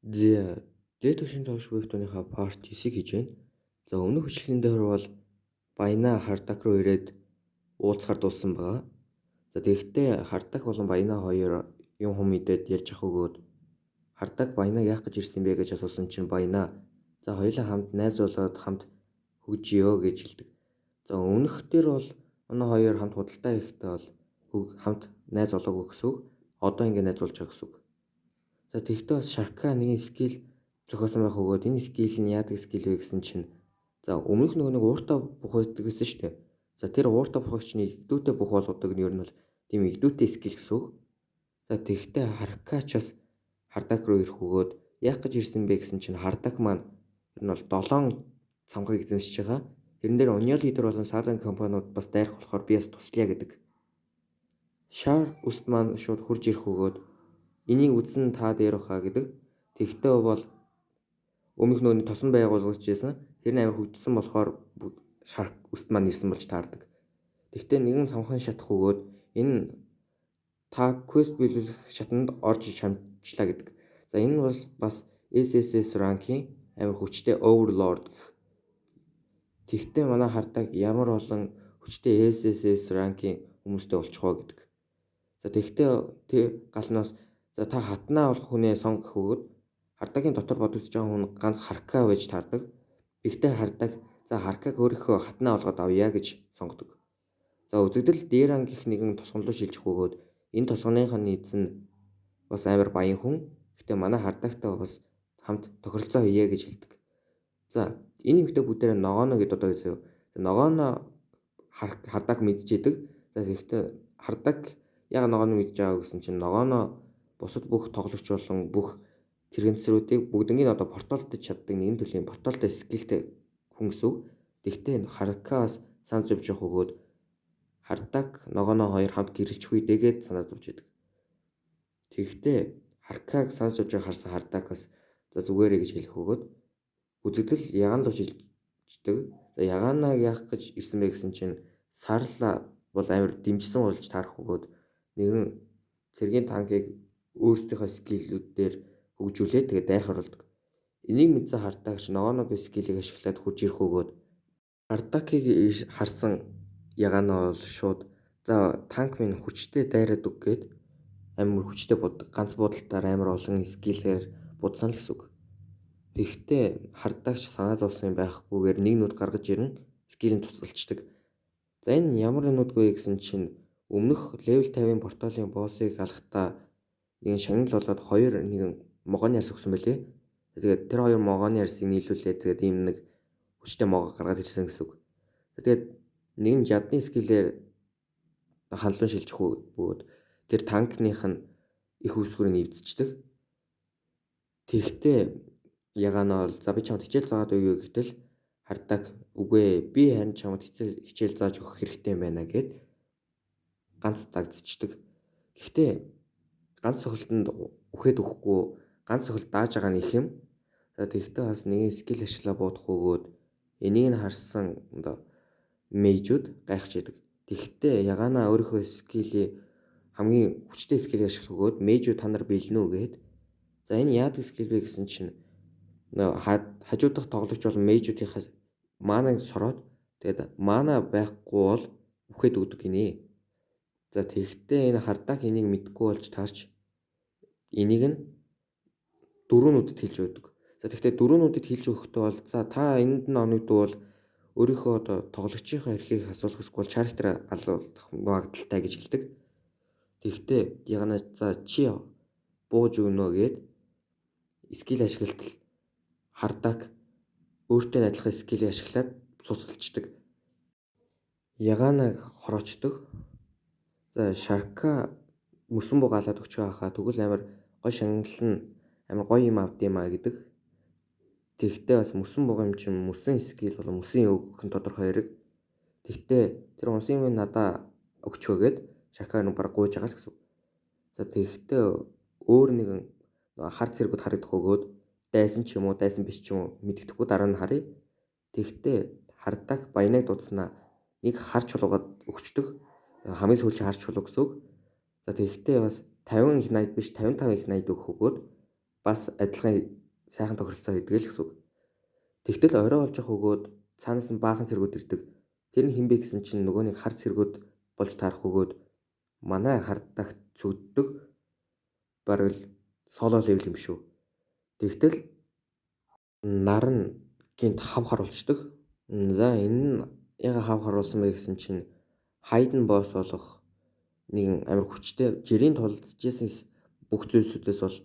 За дээд түвшин тоглож буй хүмүүнийхээ part 9-ийг хийж байна. За өмнөх хүчлэлийн дээр бол Баянаа Хардаг руу ирээд уулзахаар дууссан байгаа. За тэгэхдээ Хардаг болон Баянаа хоёр юм хүм мэдээд ярьж ах өгөөд Хардаг Баянаа яах гэж ирсэн бэ гэж асуусан чинь Баянаа за хоёулаа хамт найз болоод хамт хөгжиё гэж хэлдэг. За өмнөх дээр бол манай хоёр хамт худалдаа хийхдээ бол хамт найз болоогүй гэсэн үг. Одоо ингэ найз болж байгаа гэсэн үг. За тэгтээ бас Шарка нэгэн скил зохиосон байх өгөөд энэ скил нь яадаг скил вэ гэсэн чинь за өмнөх нэг ууртаа бух байдаг гэсэн шүү дээ. За тэр ууртаа бухагч нь игдүүтэй бух болгодог нь ер нь бол тийм игдүүтэй скил гэсэн үг. За тэгтээ Харкач бас Хардак руу ирэх өгөөд яах гэж ирсэн бэ гэсэн чинь Хардак маань ер нь бол 7 цамхаг эзэмшиж байгаа. Тэрэн дээр Union лидер болон Саалын компаниуд бас дайрах болохоор би бас туслая гэдэг. Шар үст маань шууд хурж ирэх өгөөд энийг үзсэн та дээр баха гэдэг. Тэгтээ бол өмнөх нөөний тосон байгууллагч байсан. Тэр нь амар хөгжсөн болохоор шарк үст маань ирсэн болж таардаг. Тэгтээ нэгэн цамхан шатах өгөөд энэ та квест биелүүлэх шатанд орж шамжлаа гэдэг. За энэ нь бол бас SSS ранкийн амар хүчтэй Overlord гэх. Тэгтээ манай Хардаг ямар олон хүчтэй SSS ранкийн хүмүүстэй болчих вэ гэдэг. За тэгтээ тэр галнаас за та хатнаа болох хүнээ сонгох өгөөд Хардагийн дотор бодогдож байгаа хүн ганц Харка байж таардаг. Тэгтээ Хардаг за Харкаг өөрийнхөө хатнаа болгоод авъя гэж сонгодог. За үзэгдэл Дэран гэх нэгэн тосгонлоо шилжих өгөөд энэ тосгоныхын нийц нь бас амар баян хүн. Гэтэ манай Хардагтай бас хамт тохиролцоо хийе гэж хэлдэг. За энэ юмхтэй бүгдээр ногооно гэдээ одоо үзье. Ногооно Хардаг мэдчихэдэг. За тэгтээ Хардаг яг ногооно мэдж байгаа гэсэн чинь ногооно бусад бүх тоглогч болон бүх тэрэгцрүүдийг бүгднийг одоо порталдаж чаддаг нэгэн төрлийн порталтай скиллтэй хүн гэсэн үг. Тэгтээ Харкаас санал зовж явах өгөөд Хардаг ногооно хоёр хамт гэрэлчихгүй дэгээд санаа зовж идэг. Тэгтээ Харкаг санал зовж байгааг харсан Хардагаас за зүгээрээ гэж хэлэх өгөөд үзэгдэл ягаан л шилждэг. За ягаанаа яах гэж ирсэн бэ гэсэн чинь Сарла бол амар дэмжсэн болж таарах өгөөд нэгэн цэргийн танкыг өөрсдийнхөө скиллүүдээр хөгжүүлээд тэгээд дайрах оруулдаг. Энийг мэдсэн Хардагч ногооногийн скиллийг ашиглаад хурж ирэх өгөөд Хардакийг харсан ягаанаа бол шууд за танк минь хүчтэй дайраад өг гээд амар хүчтэй боддог. Ганц буудалтаар амар олон скиллээр будсан л гэсэн үг. Тэгэхдээ Хардагч санаа зовсон байхгүйгээр нэг нүд гаргаж ирэн скиллийн туцалчдаг. За энэ ямар нүд вэ гэсэн чинь өмнөх level 50-ын порталын боссыг алахдаа нэгэн шагнал болоод хоёр нэгэн могооны ярс өгсөн байлээ. Тэгээд тэр хоёр могооны ярсыг нийлүүлээд тэгээд ийм нэг хүчтэй могоо гаргаад ирсэн гэсэн үг. Тэгээд нэгэн жадны скиллээр хандлуун шилжих бөгөөд тэр танкных нь их үсгүрийг эвдчихдэг. Тэгэхдээ ягаанаа бол за би чамд хичээл заагаад өгье гэтэл Хардаг үгүй ээ би харин чамд хичээл зааж өгөх хэрэгтэй юм байна гэд ганц дагдчихдаг. Гэхдээ ганц цохилтонд үхээд өгөхгүй ганц цохилт дааж байгаа нь их юм. За тэгэхдээ бас нэгэн скил ашиглаа буудах өгөөд энийг нь харсан одоо мэйжүүд гайхаж идэг. Тэгэхдээ ягаанаа өөрийнхөө скилийг хамгийн хүчтэй скилийг ашиглах өгөөд мэйжүүд та нар бэлнэ үү гэд. За энэ яадаг скил вэ гэсэн чинь хажуу дахь тоглогч бол мэйжүүдийнхаа манаг сороод тэгээд мана байхгүй бол үхээд өгдөг гинэ. За тэгэхдээ энэ Хардаг энийг мэдгүй болж таарч энийг нь дөрөөнүүдэд хэлж өгдөг. За тэгэхдээ дөрөөнүүдэд хэлж өгөхдөө бол за та энд нь оногдвол өөрийнхөө одоо тоглогчийнхаа эрхийг асуулах эсвэл чарактер алуулах магадaltaй гэж хэлдэг. Тэгэхдээ яганаа за чи бууж өгнө гэд скил ашиглалтал Хардаг өөртөө адилхан скиллийг ашиглаад цуцалчдаг. Ягаанаг хороочдог. За Шарка мөсөн бугаалаад өчөө хахаа тэгвэл амар гой шагнал нь амар гоё юм авд юмаа гэдэг. Тэгтээ бас мөсөн буга юм чинь мөсөн скил болон мөсөн өгөх нь тодорхой хэрэг. Тэгтээ тэр унсын юм надаа өгчөөгээд Шарка нь баг гуйж байгаа л гэсэн. За тэгтээ өөр нэгэн хар цэргүүд харагдах өгөөд дайсан ч юм уу дайсан биш ч юм уу мэддэхгүй дараа нь харъя. Тэгтээ Хардаг баянаг дуудснаа нэг хар чулуугаад өгчдөг. Хамгийн сүүлийн хар чулуу гэсэн үг. За тэгтээ бас 50 их найд биш 55 их найд өгөх өгөөд бас адилхан сайхан тохиролцоо хийдэг л гэсэн үг. Тэгтэл орой болж явах өгөөд цаанаас нь баахан цэргүүд ирдэг. Тэр нь хинбэ гэсэн чинь нөгөө нэг хар цэргүүд болж таарах өгөөд манай хардагт зүгддэг бараг л соло левел юм шүү. Тэгтэл нар нь гинт хав хар болчдөг. За энэ нь яга хав хар болсон бэ гэсэн чинь хайден босс болох нэгэн амар хүчтэй жирийн тулдчихсэнс бүх зүйлсүүдээс бол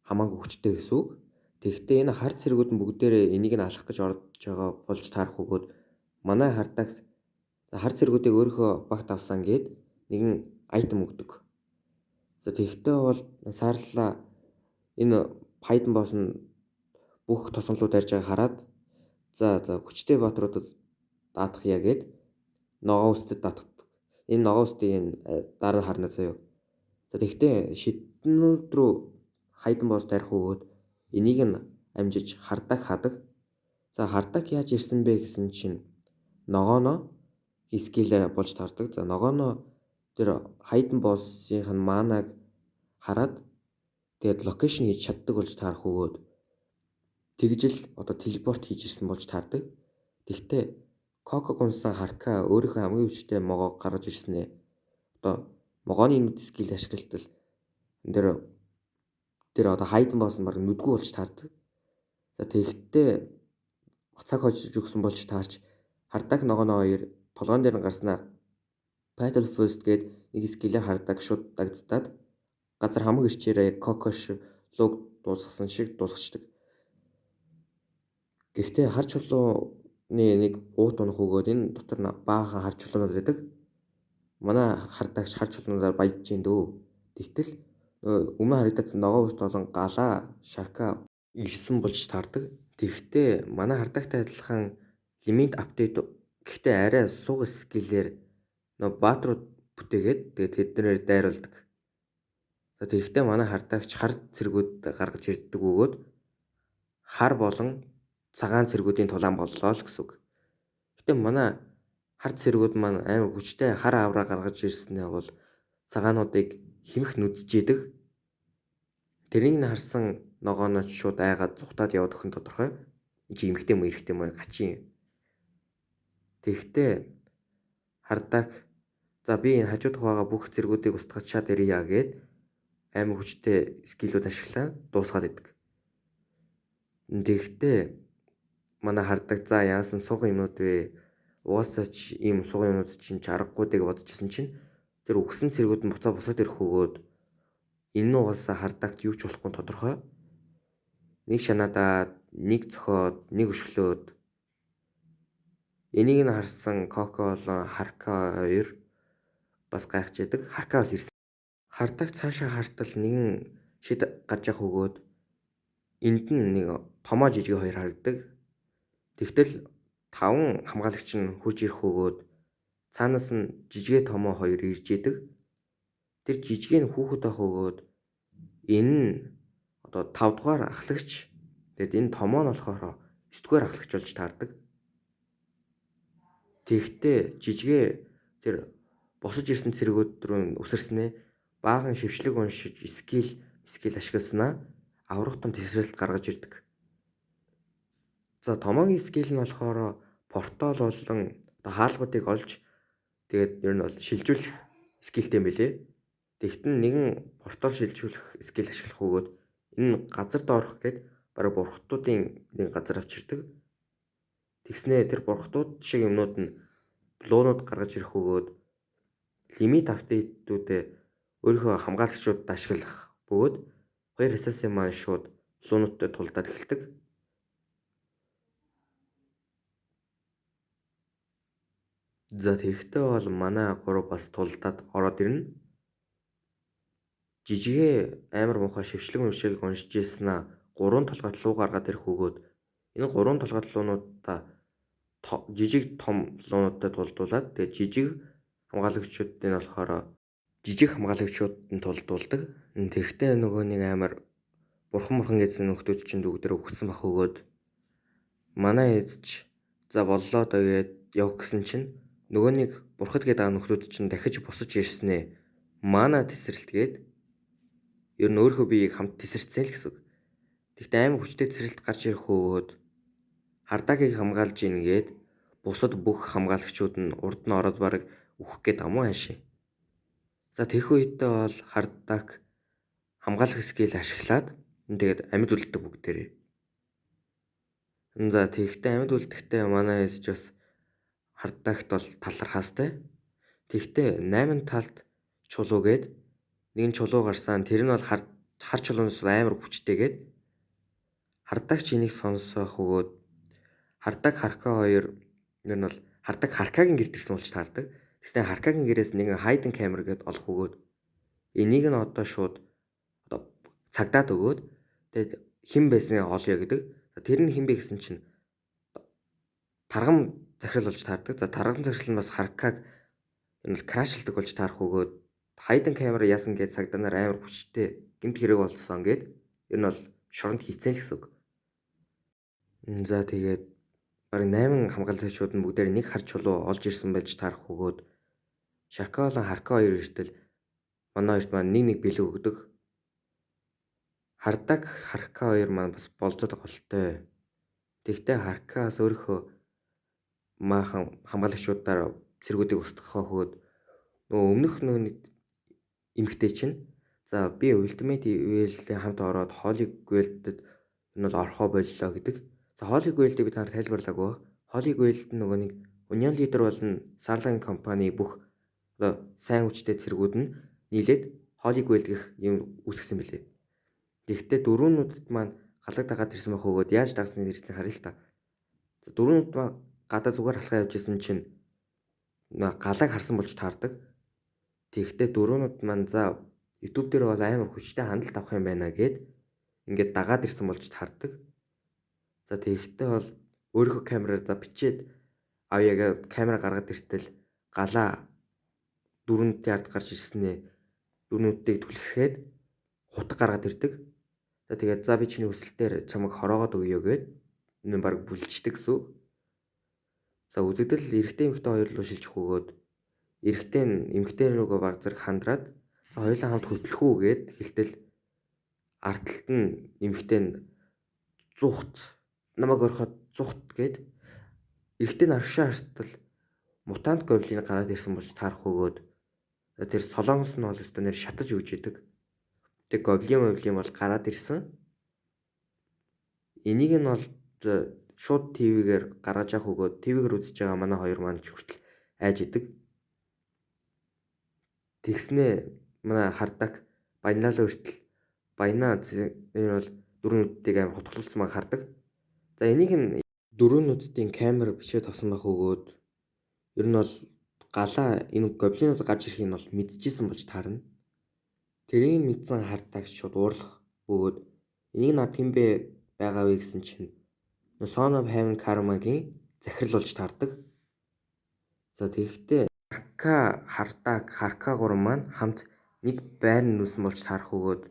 хамаагүй хүчтэй гэсэн үг. Тэгэхдээ энэ хар цэргүүд нь бүгдээрээ энийг нь алах гэж орж байгаа болж таарах өгөөд манай хардагт хар цэргүүдийг өөрийнхөө багт авсан гээд нэгэн айтем өгдөг. За тэгэхдээ бол саарлаа энэ хайден босс нь бүх тосгонлууд ярьж байгааг хараад за хүчтэй баатруудад даатах яа гээд ногоо үстэд даатгадаг. Энэ ногоо үстийг дараа нь харна заяа. За тэгэхдээ шиднүүд рүү хайден босс тарих өгөөд энийг нь амжиж хардаг хадаг. За хардаг яаж ирсэн бэ гэсэн чинь ногооно скиллээр болж таардаг. За ногооно тэр хайден боссын маанаг хараад тэгээд локейшн хийж чаддаг болж таарах өгөөд тэгжил одоо телепорт хийж ирсэн болж таардаг. Тэгтээ Коко гунсан Харка өөрийнхөө хамгийн хүчтэй могоо гаргаж ирснээ одоо могооны нүд скил ашиглалтал тэр одоо хайден босс нь баг нүдгүй болж таардаг. За тэгтээ цаг хожиж өгсөн болж таарч хардаг ногооно хоёр толгоон дээр нь гарснаа Battle First гээд нэг скиллээр хардаг шууд дагдтаад газар хамаг ирчээрээ Коко луг дуусгасан шиг дуусгачдаг. Гэхдээ хар чулууны нэг уут унах өгөөд энэ дотор баахан хар чулуунууд байдаг. Манай хардагч хар чулуунуудаар баяж гин дөө. Тэгтэл өмнө харагдсан ногоо ус болон галаа шарка ирсэн болж таардаг. Тэгхдээ манай хардагтай адилхан лимит апдейт гэхдээ арай сууг скиллээр баатрууд бүтээгээд тэгээд тэднэрээр дайруулдаг. За тэгэхдээ манай хардагч хар цэргүүд гаргаж ирдэг өгөөд хар болон цагаан цэргүүдийн тулаан боллоо л гэсэн үг. Гэтэ манай хар цэргүүд маань амар хүчтэй хар авраа гаргаж ирснээ бол цагаануудыг хэмэх нүдчээдэг. Тэрийг нь харсан ногооноч шууд айгаад зүхтаад яваад өхөн тодорхой. Чи эмхтэй мө эрэхтэй мө гачин. Тэгэхдээ хардаг за би энэ хажуудах байгаа бүх цэргүүдийг устгаж чад ирья гээд амар хүчтэй скиллүүд ашиглаад дуусгаад идэг. Тэгэхдээ манай хардаг за яасан сууган юмнууд вэ? Угаасаа ч ийм сууган юмнууд чинь аргагүй дэг бодчихсон чинь тэр үгсэн цэргүүд нь буцаа босоод ирэх өгөөд энэ нь угаасаа хардагт юу ч болохгүй тодорхой. Нэг шанаадаад, нэг цохоод, нэг өшглөөд энийг нь харсан Коко болон Харка хоёр бас гайхаж яадаг. Харка бас ирсэн. Хардаг цаашаа хартал нэгэн шид гарч явах өгөөд энд нь нэг томоо жижиг хоёр харагдаг. Тэгтэл 5 хамгаалагч нь хурж ирэх өгөөд цаанаас нь жижигэ томоо хоёр ирж идэг. Тэр жижигэ нь хүүхэд авах өгөөд энэ нь одоо 5 дугаар ахлагч. Тэгэд энэ томоо нь болохоор 9 дугаар ахлагч болж таардаг. Тэгэхдээ жижигэ тэр босож ирсэн цэргүүд рүү өсөрснээ баахан шившлэг уншиж скил ашигласнаа аврагтан тесрэлт гаргаж ирдэг. За томоогийн скил нь болохоор портал болон одоо хаалгуудыг олж тэгээд ер нь бол шилжүүлэх скилтэй мэлээ. Тэгтэн нэгэн портал шилжүүлэх скил ашиглах өгөөд энэ газар доорох гээд бараг бурхтуудын нэг газар авчирдаг. Тэгснээ тэр бурхтууд шиг юмнууд нь блуунууд гаргаж ирэх өгөөд лимит апдейтүүдээ өөрийнхөө хамгаалагчуудад ашиглах бөгөөд хоёр assassin маань шууд блуунуудтай тулдаад эхэлдэг. За тэгэхдээ бол манай 3 бас тулдаад ороод ирнэ. Жижигэ амар муухай шившлэг уншиж ийснаа 3 толгойд луу гаргаад ирэх өгөөд энэ 3 толгойд луунуудаа жижиг том луунуудтай тулдуулаад тэгээд жижиг хамгаалагчдын болохоор жижиг хамгаалагчдын тулдуулдаг. Тэгэхдээ нөгөө нэг амар бурхан гэсэн нөхдүүд чинь бүгдээр өгсөн бах өгөөд манай эдч за боллоо доо гээд явах гэсэн чинь нөгөө нэг бурхад гэдэг нөхдүүд чинь дахиж босож ирснээ мана тесрэлтгээд ер нь өөрөө биеийг хамт тесэрсэн л гэсэн үг. Тэгтээ амар хүчтэй цэцэрлэлт гарч ирэх өгөөд Хардагийг хамгаалж ийн гээд бусад бүх хамгаалагчид нь урд нь ороод бараг үхэх гээд амуу хаашаа. За тэрх үедээ бол Хардаг хамгаалах скил ашиглаад тэгээд амьд үлддэг бүгдээрээ. За тэгэхдээ амьд үлдэхдээ манай ээж бас Хардагт бол талархаастай. Тэгэхдээ 8 талд чулуу гээд нэгэн чулуу гарсан. Тэр нь бол хар чулуунаас амар хүчтэйгээд Хардагч энийг сонсох өгөөд Хардаг Харка хоёр ер нь бол Хардаг Харкагийн гэрт ирсэн болж таардаг. Тэгснэ Харкагийн гэрээс нэгэн хайден камер гээд олох өгөөд энийг нь одоо шууд цагдаад өгөөд тэгээд хэн байсныг олъё гэдэг. Тэр нь хэн бэ гэсэн чинь таргам захирал болж таардаг. За таргам захирал нь бас Харкаг энэ бол крашлдаг болж таарах өгөөд хайден камер яасан гэж цагдаа нар амар хүчтэй гэмт хэрэг болсон гээд ер нь бол шоронд хийцэн л гэсэн үг. За тэгээд бараг 8 хамгаалагчид нь бүгдээр нэг хар чулуу олж ирсэн байж таарах өгөөд Шарка болон Харка хоёр эртэл манай хоёрт маань нэг бэлэг өгдөг. Хардаг Харка хоёр маань бас болцоод голтой. Тэгтээ Харкаас өөрийнхөө maaхан хамгаалагчдаар цэргүүдийг устгахаа хөөд нөгөө өмнөх нэг эмгтэй чинь за би Ultimate Evil-ийн хамт ороод Holy Grail-д энэ бол орхоо боллоо гэдэг. За Holy Grail-д бид нар тайлбарлаагүй. Holy Grail-д нөгөө нэг Union Leader болон Starline компани бүх одоо сайн хүчтэй цэргүүд нь нийлээд Holy Grail гэх юм үүсгэсэн билээ. Гэхдээ дөрүүнүүдэд маань галаг дагаад ирсэн байх өгөөд яаж дагсныг ирснийг харъя л та. За дөрүүнүүд маань гадаа зүгээр алхаа явж исэн чинь галаг харсан болж таардаг. Тэгэхдээ дөрүүнүүд маань за YouTube дээр бол амар хүчтэй хандлт авах юм байна гэд ингээд дагаад ирсэн болж таардаг. За тэгэхдээ бол өөрийнхөө камераар за бичээд авъя гэж камера гаргаад иртэл галаа дөрүүнүүдийн ард гарч ирснээ дөрүүнүүдийг түлхсгээд хутаг гаргаад ирдэг. За тэгээд за би чиний хүсэлтээр чамайг хороогоод өгье гэд энэ баг бүлждэг гэсэн үг. За үзэгдэл эрэгтэй эмэгтэй хоёр руу шилжих өгөөд эрэгтэй нь эмэгтэй рүүгээ баг зэрэг хандраад хоёулаа хамт хөтлөх үү гэд хэлтэл арталт нь эмэгтэй нь зүхт намайг ороход зүхт гэд эрэгтэй нь аргашаа хартал мутант гоблин гараад ирсэн болж таарах өгөөд тэр солонгос нь бол өстө нэр шатаж өгч идэг. Тэг гоблин бол гараад ирсэн. Энийг нь бол шууд ТV-гээр гаргаж явах өгөөд ТV-гээр үзэж байгаа манай хоёр маань ч хүртэл айж идэг. Тэгснээ манай Хардаг баяналаа хүртэл баянаа энэ бол дөрүүнүүдийг амар хутгалсан баг хардаг. За энийг нь дөрүүнүүдийн камер бичээд авсан байх өгөөд ер нь бол галаа энэ гоблинууд гарч ирэхийг нь бол мэдчихсэн болж таарна. Тэрийг мэдсэн Хардаг шууд уурлах өгөөд энийг над хэн бэ байгаа вэ гэсэн чинь Son of Heaven Karma-гийн захирал болж таардаг. За тэгэхдээ Хардаг Харка гурван маань хамт нэг байр нүүсэн болж таарах өгөөд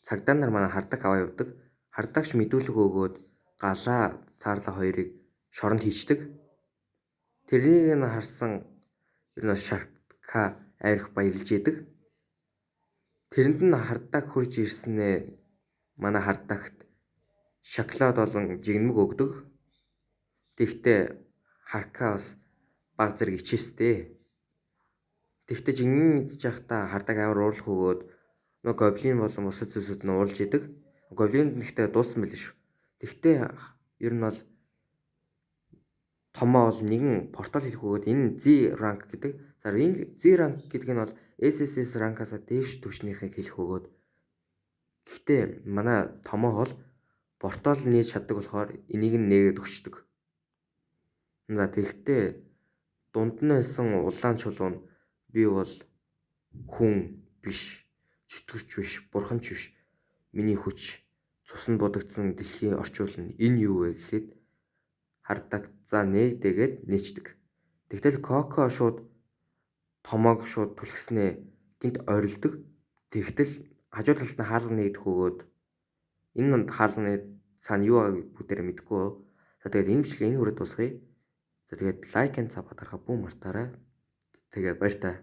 цагдаа нар манай Хардаг аваа явдаг. Хардагч мэдүүлэг өгөөд галаа цаарлаа хоёрыг шоронд хийчдэг. Тэрийг нь харсан ер нь Шарка айрх баярлж идэг. Тэрэнд нь Хардаг хурж ирснээ манай Хардагт шоколад болон жигнэмэг өгдөг. Тэгтээ Харка бас баг зэрэг ичээстэй. Тэгтээ жигнэмэг идэж явахдаа Хардаг амар уурлах өгөөд нөгөө гоблин болон бусад зүйлсүүд нь уурлж идэг. Гоблин нэгтээ дууссан байл шүү. Тэгтээ ер нь бол томоо бол нэгэн портал хийх өгөөд энэ Z rank гэдэг. За Z rank гэдэг нь бол SSS rank-аас дээш түвшнийхээ хэлэх өгөөд. Гэхдээ манай томоо бол портал нээж чаддаг болохоор энийг нь нээгээд өгчдөг. За тэгэхдээ дунд нь байсан улаан чулуу нь би бол хүн биш, зүтгэрч биш, бурхан ч биш. Миний хүч цуснд бодогдсон дэлхий орчуулна. Энэ юу вэ гэхэд Хардаг за нээдээгээд нээчдэг. Тэгтэл Коко шууд томоог шууд түлхснээ гинт ойролдог. Тэгтэл хажуу талд нь хаалга нэгдэх өгөөд энэ хаалганы цаана юу байгааг бүгдээрээ мэдэхгүй. За тэгээд энэ бичлэгийг энэ хүрээд дуусгая. За тэгээд лайк and саб дарахаа бүү мартаарай. Тэгээд баяр таа.